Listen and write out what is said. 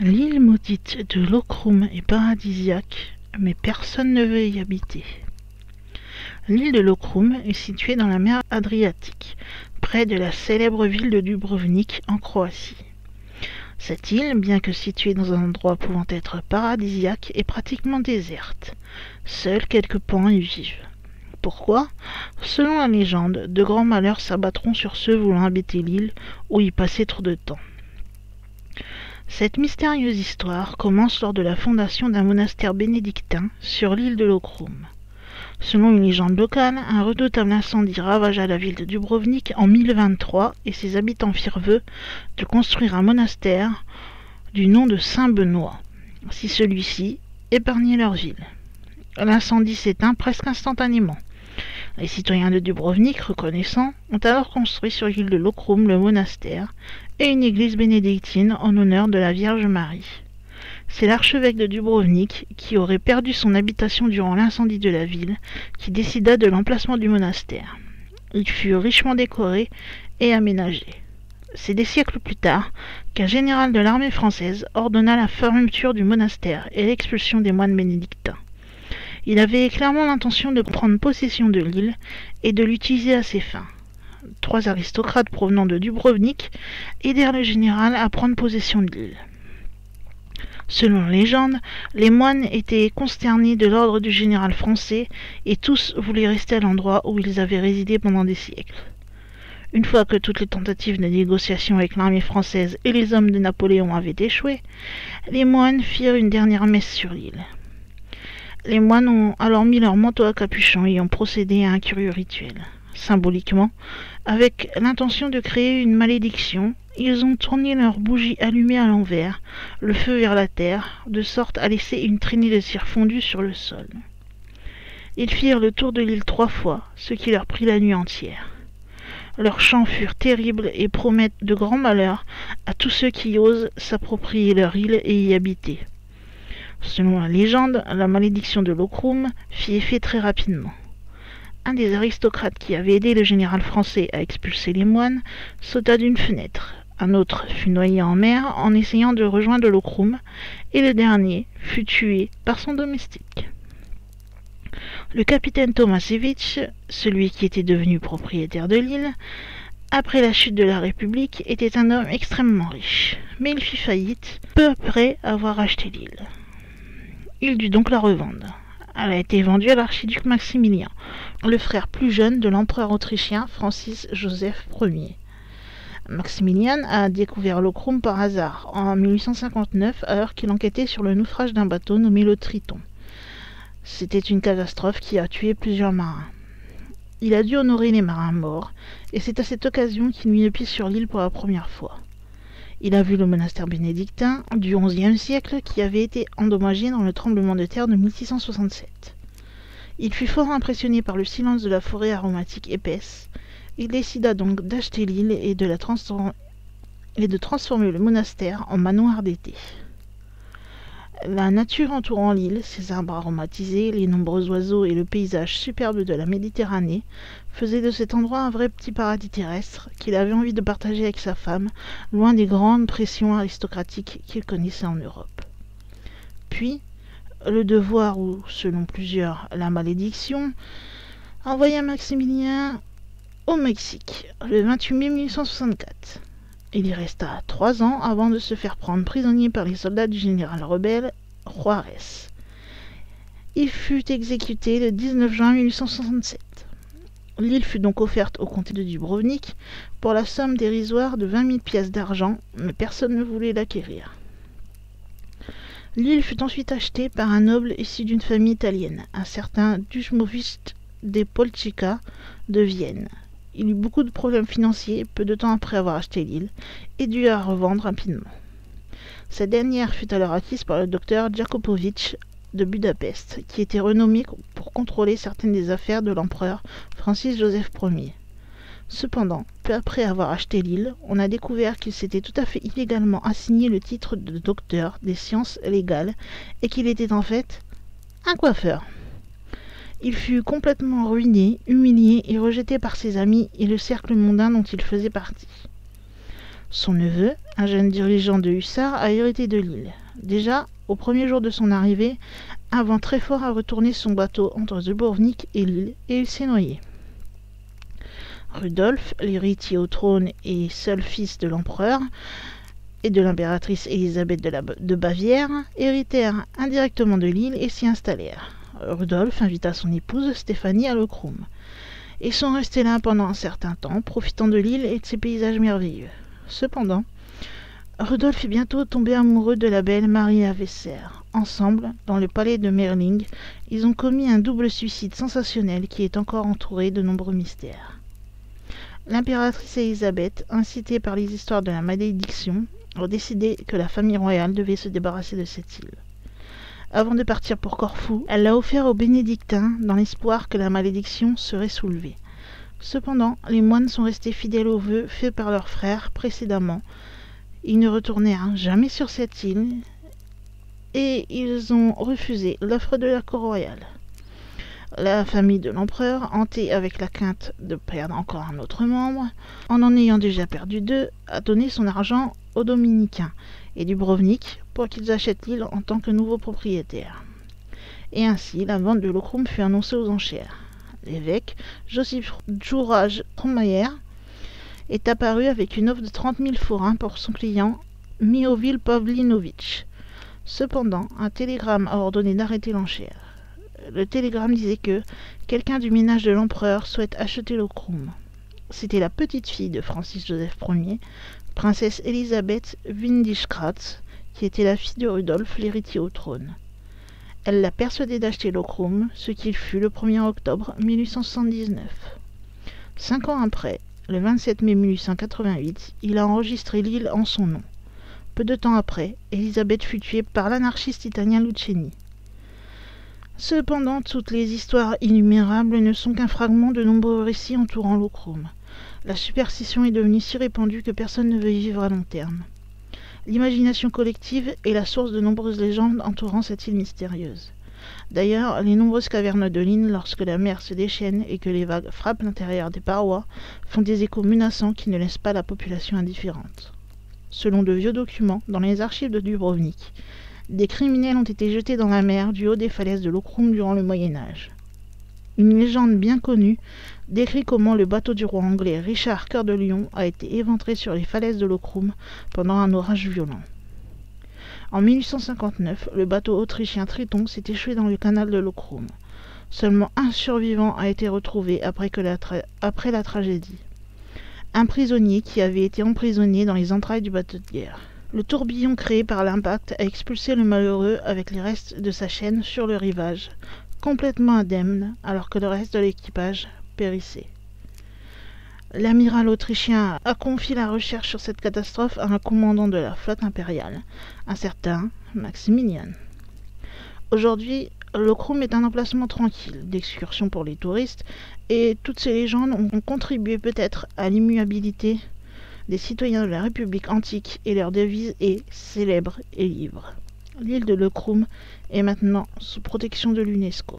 L'île maudite de Lokrum est paradisiaque, mais personne ne veut y habiter. L'île de Lokrum est située dans la mer Adriatique, près de la célèbre ville de Dubrovnik en Croatie. Cette île, bien que située dans un endroit pouvant être paradisiaque, est pratiquement déserte. Seuls quelques pans y vivent. Pourquoi ? Selon la légende, de grands malheurs s'abattront sur ceux voulant habiter l'île ou y passer trop de temps. Cette mystérieuse histoire commence lors de la fondation d'un monastère bénédictin sur l'île de Lokrum. Selon une légende locale, un redoutable incendie ravagea la ville de Dubrovnik en 1023 et ses habitants firent vœu de construire un monastère du nom de Saint-Benoît, si celui-ci épargnait leur ville. L'incendie s'éteint presque instantanément. Les citoyens de Dubrovnik, reconnaissants, ont alors construit sur l'île de Lokrum le monastère et une église bénédictine en honneur de la Vierge Marie. C'est l'archevêque de Dubrovnik, qui aurait perdu son habitation durant l'incendie de la ville, qui décida de l'emplacement du monastère. Il fut richement décoré et aménagé. C'est des siècles plus tard qu'un général de l'armée française ordonna la fermeture du monastère et l'expulsion des moines bénédictins. Il avait clairement l'intention de prendre possession de l'île et de l'utiliser à ses fins. 3 aristocrates provenant de Dubrovnik aidèrent le général à prendre possession de l'île. Selon la légende, les moines étaient consternés de l'ordre du général français et tous voulaient rester à l'endroit où ils avaient résidé pendant des siècles. Une fois que toutes les tentatives de négociation avec l'armée française et les hommes de Napoléon avaient échoué, les moines firent une dernière messe sur l'île. Les moines ont alors mis leur manteau à capuchon et ont procédé à un curieux rituel. Symboliquement, avec l'intention de créer une malédiction, ils ont tourné leurs bougies allumées à l'envers, le feu vers la terre, de sorte à laisser une traînée de cire fondue sur le sol. Ils firent le tour de l'île 3 fois, ce qui leur prit la nuit entière. Leurs chants furent terribles et promettent de grands malheurs à tous ceux qui osent s'approprier leur île et y habiter. Selon la légende, la malédiction de Lokrum fit effet très rapidement. Un des aristocrates qui avait aidé le général français à expulser les moines sauta d'une fenêtre. Un autre fut noyé en mer en essayant de rejoindre Lokrum, et le dernier fut tué par son domestique. Le capitaine Tomasevich, celui qui était devenu propriétaire de l'île, après la chute de la République, était un homme extrêmement riche, mais il fit faillite peu après avoir acheté l'île. Il dut donc la revendre. Elle a été vendue à l'archiduc Maximilien, le frère plus jeune de l'empereur autrichien Francis Joseph Ier. Maximilien a découvert Lokrum par hasard en 1859 alors qu'il enquêtait sur le naufrage d'un bateau nommé le Triton. C'était une catastrophe qui a tué plusieurs marins. Il a dû honorer les marins morts et c'est à cette occasion qu'il mit le pied sur l'île pour la première fois. Il a vu le monastère bénédictin du XIe siècle qui avait été endommagé dans le tremblement de terre de 1667. Il fut fort impressionné par le silence de la forêt aromatique épaisse. Il décida donc d'acheter l'île et de transformer le monastère en manoir d'été. La nature entourant l'île, ses arbres aromatisés, les nombreux oiseaux et le paysage superbe de la Méditerranée faisaient de cet endroit un vrai petit paradis terrestre qu'il avait envie de partager avec sa femme, loin des grandes pressions aristocratiques qu'il connaissait en Europe. Puis, le devoir, ou selon plusieurs, la malédiction, envoya Maximilien au Mexique, le 28 mai 1864. Il y resta 3 ans avant de se faire prendre prisonnier par les soldats du général rebelle Juárez. Il fut exécuté le 19 juin 1867. L'île fut donc offerte au comté de Dubrovnik pour la somme dérisoire de 20 000 pièces d'argent, mais personne ne voulait l'acquérir. L'île fut ensuite achetée par un noble issu d'une famille italienne, un certain Duszmowicz de Polczyca de Vienne. Il eut beaucoup de problèmes financiers peu de temps après avoir acheté l'île et dut la revendre rapidement. Cette dernière fut alors acquise par le docteur Jakopowicz de Budapest, qui était renommé pour contrôler certaines des affaires de l'empereur Francis Joseph Ier. Cependant, peu après avoir acheté l'île, on a découvert qu'il s'était tout à fait illégalement assigné le titre de docteur des sciences légales et qu'il était en fait un coiffeur. Il fut complètement ruiné, humilié et rejeté par ses amis et le cercle mondain dont il faisait partie. Son neveu, un jeune dirigeant de hussards, a hérité de l'île. Déjà, au premier jour de son arrivée, un vent très fort a retourné son bateau entre Dubrovnik et l'île et il s'est noyé. Rudolf, l'héritier au trône et seul fils de l'empereur et de l'impératrice Élisabeth de Bavière, héritèrent indirectement de l'île et s'y installèrent. Rudolf invita son épouse Stéphanie à Lokrum. Ils sont restés là pendant un certain temps, profitant de l'île et de ses paysages merveilleux. Cependant, Rudolf est bientôt tombé amoureux de la belle Maria Wesser. Ensemble, dans le palais de Merling, ils ont commis un double suicide sensationnel qui est encore entouré de nombreux mystères. L'impératrice Élisabeth, incitée par les histoires de la malédiction, a décidé que la famille royale devait se débarrasser de cette île. Avant de partir pour Corfou, elle l'a offert aux bénédictins dans l'espoir que la malédiction serait soulevée. Cependant, les moines sont restés fidèles aux vœux faits par leurs frères précédemment. Ils ne retournèrent jamais sur cette île et ils ont refusé l'offre de la cour royale. La famille de l'empereur, hantée avec la crainte de perdre encore un autre membre, en ayant déjà perdu 2, a donné son argent aux dominicains et Dubrovnik pour qu'ils achètent l'île en tant que nouveaux propriétaires. Et ainsi, la vente de Lokrum fut annoncée aux enchères. L'évêque, Josip Juraj Kromayer, est apparu avec une offre de 30 000 forains pour son client Mihovil Pavlinović. Cependant, un télégramme a ordonné d'arrêter l'enchère. Le télégramme disait que quelqu'un du ménage de l'empereur souhaite acheter Lokrum. C'était la petite-fille de Francis Joseph Ier, princesse Elisabeth Windischgratz, qui était la fille de Rudolf, l'héritier au trône. Elle l'a persuadé d'acheter Lokrum, ce qu'il fut le 1er octobre 1879. 5 ans après, le 27 mai 1888, il a enregistré l'île en son nom. Peu de temps après, Elisabeth fut tuée par l'anarchiste italien Lucheni. Cependant, toutes les histoires innumérables ne sont qu'un fragment de nombreux récits entourant Lokrum. La superstition est devenue si répandue que personne ne veut y vivre à long terme. L'imagination collective est la source de nombreuses légendes entourant cette île mystérieuse. D'ailleurs, les nombreuses cavernes de l'île, lorsque la mer se déchaîne et que les vagues frappent l'intérieur des parois, font des échos menaçants qui ne laissent pas la population indifférente. Selon de vieux documents, dans les archives de Dubrovnik, des criminels ont été jetés dans la mer du haut des falaises de Lokrum durant le Moyen-Âge. Une légende bien connue décrit comment le bateau du roi anglais Richard Cœur de Lion a été éventré sur les falaises de Lokrum pendant un orage violent. En 1859, le bateau autrichien Triton s'est échoué dans le canal de Lokrum. Seulement un survivant a été retrouvé après la tragédie. Un prisonnier qui avait été emprisonné dans les entrailles du bateau de guerre. Le tourbillon créé par l'impact a expulsé le malheureux avec les restes de sa chaîne sur le rivage, complètement indemne, alors que le reste de l'équipage périssait. L'amiral autrichien a confié la recherche sur cette catastrophe à un commandant de la flotte impériale, un certain Maximilian. Aujourd'hui, Lokrum est un emplacement tranquille d'excursion pour les touristes et toutes ces légendes ont contribué peut-être à l'immuabilité des citoyens de la République antique et leur devise est « célèbre et libre ». L'île de Lokrum est maintenant sous protection de l'UNESCO.